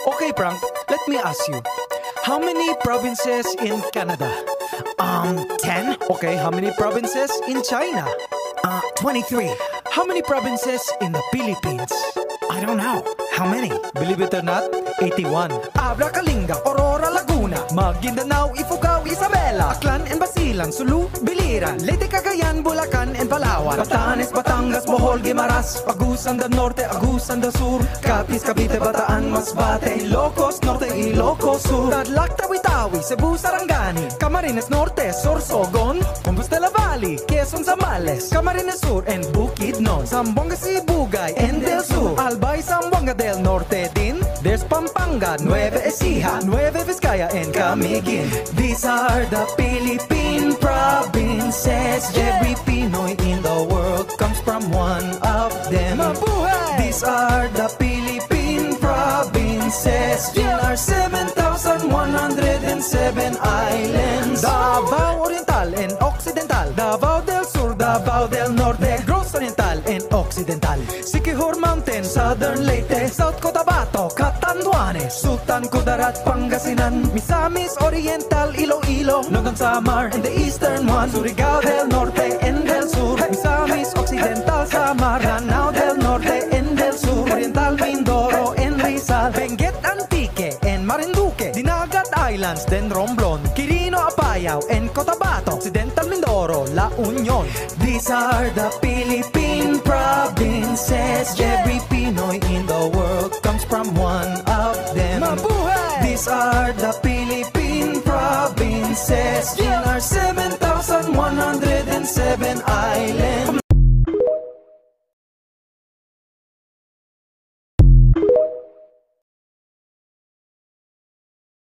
Okay, Frank, let me ask you. How many provinces in Canada? 10? Okay, how many provinces in China? 23. How many provinces in the Philippines? I don't know. How many? Believe it or not, 81. Abra, Kalinga, Aurora, Laguna, Maguindanao, Ifugao, Isabela, Aklan and Basilan, Sulu, Biliran, Leyte, Cagayan, Bulacan and Palawan, Batanes, Batangas, Bohol, Guimaras, Agusan del Norte, Agusan del Sur, Capiz, Cavite, Bataan, Masbate, Ilocos Norte, Ilocos Sur, Tarlac, Tawi-Tawi, Cebu, Sarangani, Camarines Norte, Sorsogon, Compostela Valley, Quezon, Zambales, Camarines Sur and Bukidnon, Zamboanga, Sibugay and Del Sur, Albay, Zamboanga del Norte din. There's Pampanga, Nueva Ecija, Nueva Vizcaya and Camiguin. These are the Philippine provinces. Every Pinoy in the world comes from one of them. Mabuhay! These are the Philippine provinces. In our 7,107 islands. Davao Oriental and Occidental, Davao del Sur, Davao del Norte, Negros Oriental and Occidental, Siquijor Mountain, Southern Leyte, South Cotabato, Catanduanes, Sultan Kudarat, Pangasinan, Misamis Oriental, Iloilo, Nogon Samar and the eastern one, Surigao del Norte and del Sur, Misamis Occidental, Samar, Lanao del Norte and del Sur, Oriental Mindoro and Rizal, Benguet Antique and Marinduque, Dinagat Islands, then Romblon, Quirino Apayao and Cotabato, Occidental Mindoro, La Union. These are the Philippine provinces. Every Pinoy in the world comes from one of them. Mabuhay! These are the Philippine provinces. In our